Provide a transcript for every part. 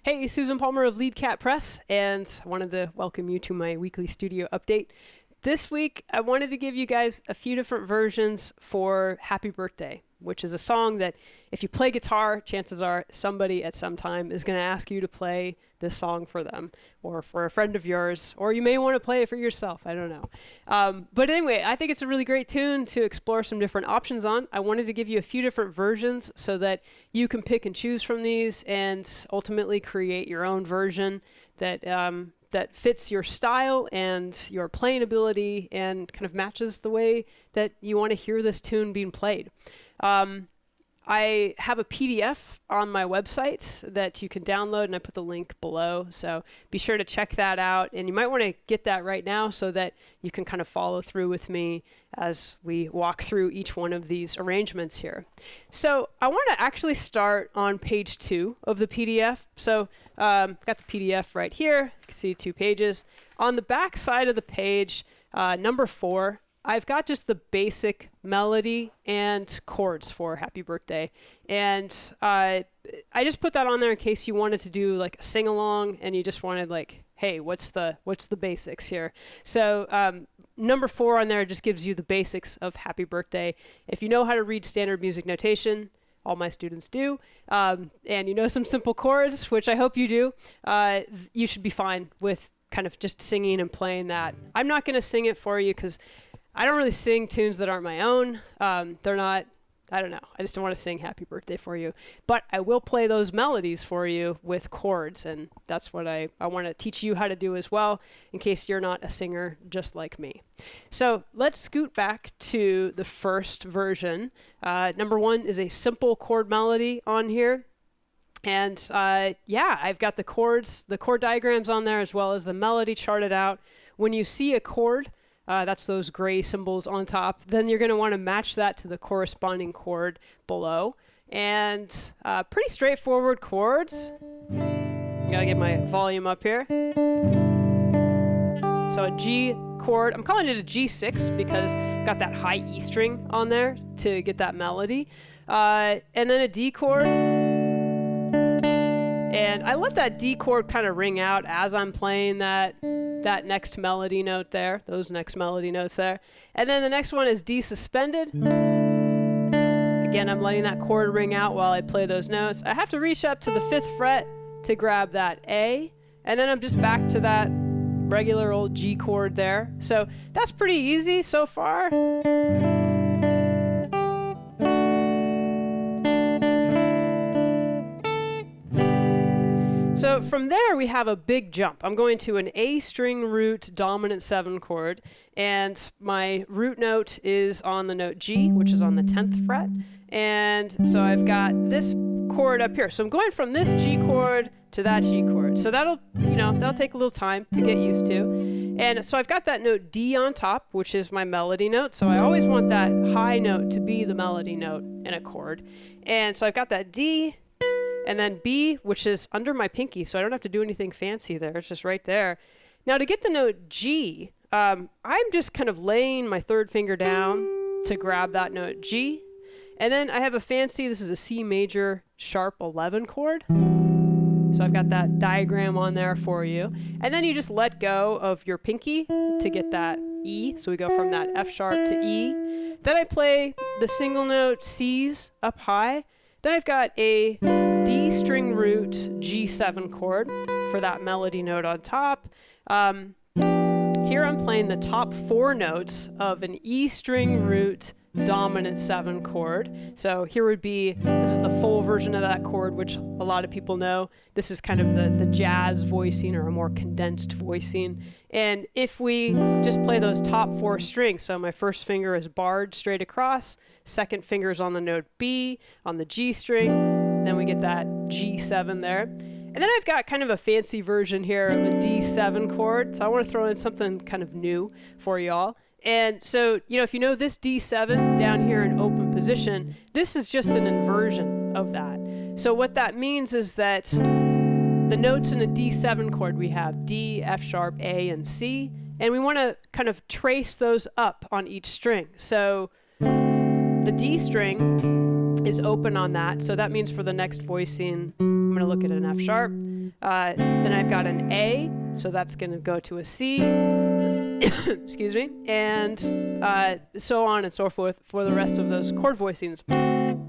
Hey, Susan Palmer of Lead Cat Press, and I wanted to welcome you to my weekly studio update. This week, I wanted to give you guys a few different versions for Happy Birthday, which is a song that if you play guitar, chances are somebody at some time is going to ask you to play this song for them or for a friend of yours, or you may want to play it for yourself. I don't know. But anyway, I think it's a really great tune to explore some different options on. I wanted to give you a few different versions so that you can pick and choose from these and ultimately create your own version that that fits your style and your playing ability and kind of matches the way that you want to hear this tune being played. I have a PDF on my website that you can download, and I put the link below. So be sure to check that out. And you might want to get that right now so that you can kind of follow through with me as we walk through each one of these arrangements here. So I want to actually start on page 2 of the PDF. So I've got the PDF right here. You can see 2 pages. On the back side of the page, number 4, I've got just the basic melody and chords for Happy Birthday. And I just put that on there in case you wanted to do like a sing-along and you just wanted like, hey, what's the basics here? So number 4 on there just gives you the basics of Happy Birthday. If you know how to read standard music notation, all my students do, and you know some simple chords, which I hope you do, you should be fine with kind of just singing and playing that. I'm not going to sing it for you because I don't really sing tunes that aren't my own. They're not, I don't know. I just don't want to sing Happy Birthday for you. But I will play those melodies for you with chords, and that's what I want to teach you how to do as well, in case you're not a singer just like me. So let's scoot back to the first version. Number 1 is a simple chord melody on here. And I've got the chord diagrams on there as well as the melody charted out. When you see a chord, that's those gray symbols on top, then you're going to want to match that to the corresponding chord below. And pretty straightforward chords. Gotta get my volume up here. So a G chord, I'm calling it a G6 because I've got that high E string on there to get that melody. And then a D chord. And I let that D chord kind of ring out as I'm playing that next melody note there, those next melody notes there. And then the next one is D suspended. Again, I'm letting that chord ring out while I play those notes. I have to reach up to the 5th fret to grab that A, and then I'm just back to that regular old G chord there. So that's pretty easy so far. So from there, we have a big jump. I'm going to an A string root dominant 7 chord, and my root note is on the note G, which is on the 10th fret. And so I've got this chord up here. So I'm going from this G chord to that G chord. So that'll take a little time to get used to. And so I've got that note D on top, which is my melody note. So I always want that high note to be the melody note in a chord. And so I've got that D, and then B, which is under my pinky, so I don't have to do anything fancy there. It's just right there. Now to get the note G, I'm just kind of laying my 3rd finger down to grab that note G. And then I have a fancy, this is a C major sharp 11 chord. So I've got that diagram on there for you. And then you just let go of your pinky to get that E. So we go from that F sharp to E. Then I play the single note C's up high. Then I've got a D string root G7 chord for that melody note on top. Here I'm playing the top 4 notes of an E string root dominant 7 chord. So here would be, this is the full version of that chord, which a lot of people know. This is kind of the jazz voicing or a more condensed voicing. And if we just play those top 4 strings, so my 1st finger is barred straight across, 2nd finger is on the note B on the G string, then we get that G7 there. And then I've got kind of a fancy version here of a D7 chord. So I want to throw in something kind of new for y'all. And so, if you know this D7 down here in open position, this is just an inversion of that. So what that means is that the notes in a D7 chord, we have D, F sharp, A, and C, and we want to kind of trace those up on each string. So the D string is open on that, so that means for the next voicing, I'm going to look at an F sharp. Then I've got an A, so that's going to go to a C. Excuse me. And so on and so forth for the rest of those chord voicings.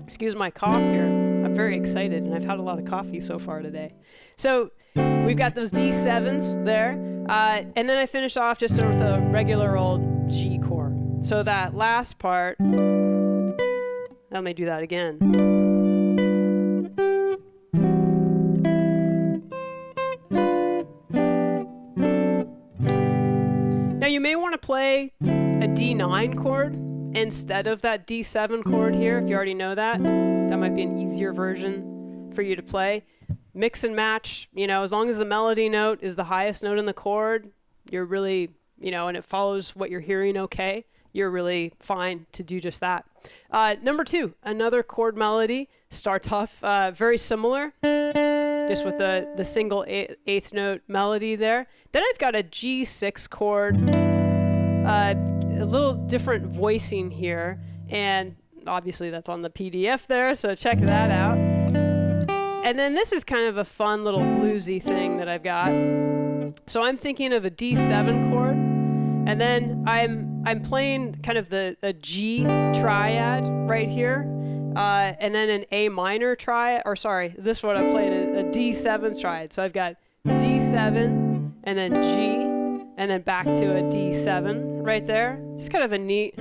Excuse my cough here. I'm very excited, and I've had a lot of coffee so far today. So we've got those D7s there. And then I finish off just with a regular old G chord. So that last part, let me do that again. Now you may want to play a D9 chord instead of that D7 chord here, if you already know that. That might be an easier version for you to play. Mix and match, as long as the melody note is the highest note in the chord, you're really, and it follows what you're hearing okay, you're really fine to do just that. Number 2, another chord melody, starts off very similar, just with the single eighth note melody there. Then I've got a G6 chord, a little different voicing here, and obviously that's on the PDF there, so check that out. And then this is kind of a fun little bluesy thing that I've got. So I'm thinking of a D7 chord, and then I'm playing kind of a G triad right here, and then an A minor triad, or sorry, this one I'm playing a D7 triad. So I've got D7, and then G, and then back to a D7 right there. It's just kind of a neat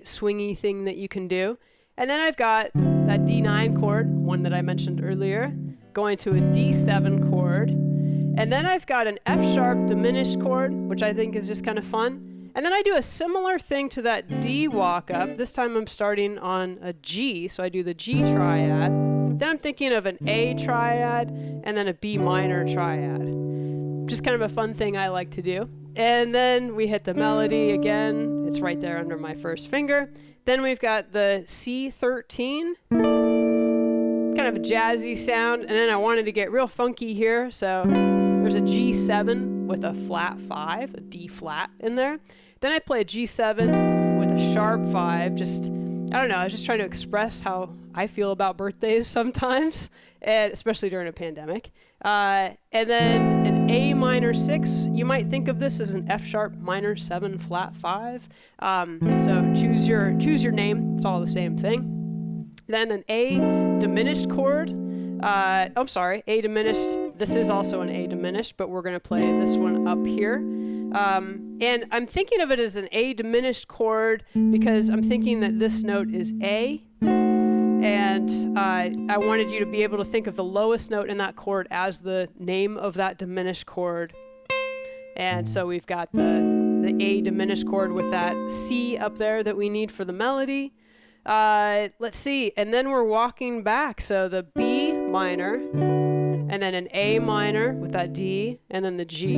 swingy thing that you can do. And then I've got that D9 chord, one that I mentioned earlier, going to a D7 chord. And then I've got an F sharp diminished chord, which I think is just kind of fun. And then I do a similar thing to that D walk up. This time I'm starting on a G, so I do the G triad. Then I'm thinking of an A triad and then a B minor triad. Just kind of a fun thing I like to do. And then we hit the melody again. It's right there under my first finger. Then we've got the C13, kind of a jazzy sound. And then I wanted to get real funky here, so there's a G7 with a flat 5, a D flat in there. Then I play a G7 with a sharp 5. I was just trying to express how I feel about birthdays sometimes, and especially during a pandemic. And then an A minor 6. You might think of this as an F sharp minor 7 flat 5. So choose your name. It's all the same thing. Then an A diminished chord. A diminished. This is also an A diminished, but we're going to play this one up here. And I'm thinking of it as an A diminished chord because I'm thinking that this note is A. And I wanted you to be able to think of the lowest note in that chord as the name of that diminished chord. And so we've got the A diminished chord with that C up there that we need for the melody. Let's see. And then we're walking back. So the B minor, and then an A minor with that D, and then the G.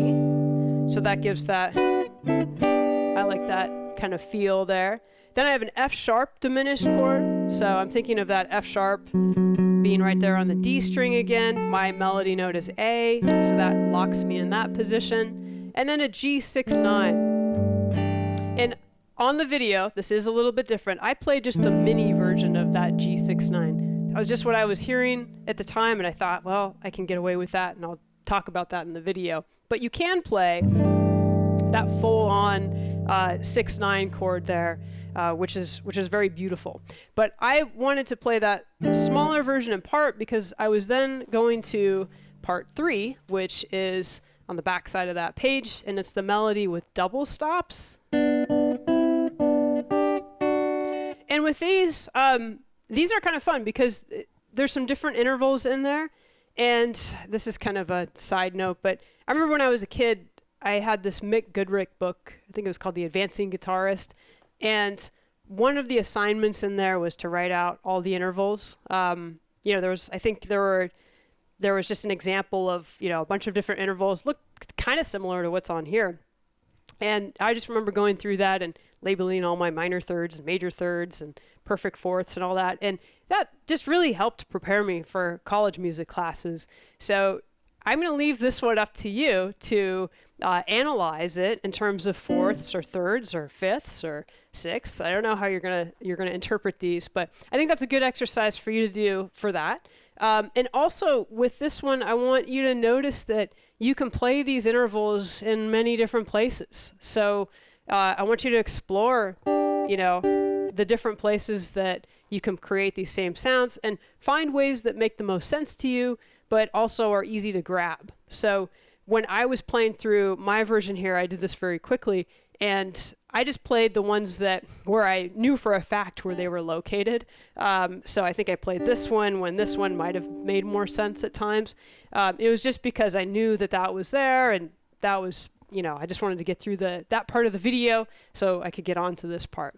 So that gives that, I like that kind of feel there. Then I have an F sharp diminished chord. So I'm thinking of that F sharp being right there on the D string again. My melody note is A, so that locks me in that position. And then a G6-9. And on the video, this is a little bit different. I played just the mini version of that G6-9. That was just what I was hearing at the time, and I thought, well, I can get away with that, and I'll talk about that in the video. But you can play that full-on 6-9 chord there, which is very beautiful. But I wanted to play that smaller version in part because I was then going to part 3, which is on the back side of that page, and it's the melody with double stops. And with these are kind of fun because there's some different intervals in there. And this is kind of a side note, but I remember when I was a kid, I had this Mick Goodrick book. I think it was called The Advancing Guitarist. And one of the assignments in there was to write out all the intervals. There was just an example of, a bunch of different intervals. Looked kind of similar to what's on here. And I just remember going through that and labeling all my minor thirds and major thirds and perfect fourths and all that. And that just really helped prepare me for college music classes. So I'm going to leave this one up to you to analyze it in terms of fourths or thirds or fifths or sixths. I don't know how you're gonna interpret these, but I think that's a good exercise for you to do for that. And also with this one, I want you to notice that you can play these intervals in many different places. So I want you to explore, the different places that you can create these same sounds and find ways that make the most sense to you, but also are easy to grab. So when I was playing through my version here, I did this very quickly, and I just played the ones where I knew for a fact where they were located. So I think I played this one when this one might have made more sense at times. It was just because I knew that was there, and that was, I just wanted to get through that part of the video so I could get on to this part.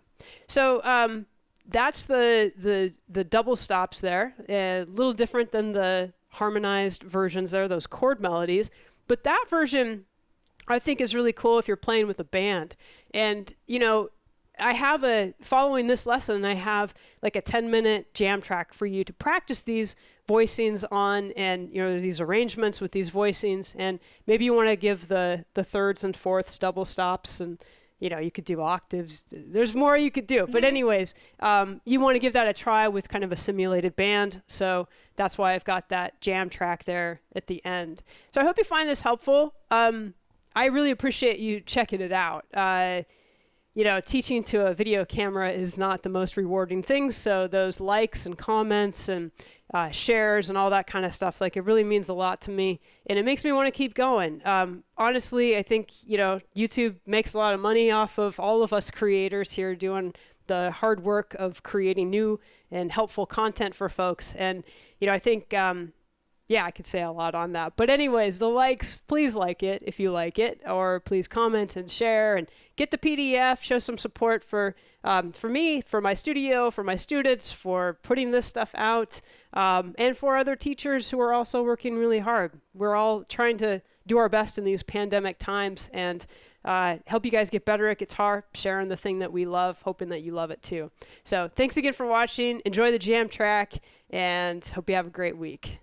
So that's the double stops there. A little different than the harmonized versions there, those chord melodies. But that version, I think, is really cool if you're playing with a band. And, following this lesson, I have like a 10-minute jam track for you to practice these voicings on, and, these arrangements with these voicings. And maybe you want to give the thirds and fourths double stops, and, you could do octaves. There's more you could do. But anyways, you want to give that a try with kind of a simulated band. So that's why I've got that jam track there at the end. So I hope you find this helpful. I really appreciate you checking it out. Teaching to a video camera is not the most rewarding thing. So those likes and comments and shares and all that kind of stuff, it really means a lot to me. And it makes me want to keep going. Honestly, I think, YouTube makes a lot of money off of all of us creators here doing the hard work of creating new and helpful content for folks. And, I think, I could say a lot on that. But anyways, the likes, please like it if you like it, or please comment and share and get the PDF, show some support for me, for my studio, for my students, for putting this stuff out, and for other teachers who are also working really hard. We're all trying to do our best in these pandemic times and help you guys get better at guitar, sharing the thing that we love, hoping that you love it too. So thanks again for watching. Enjoy the jam track, and hope you have a great week.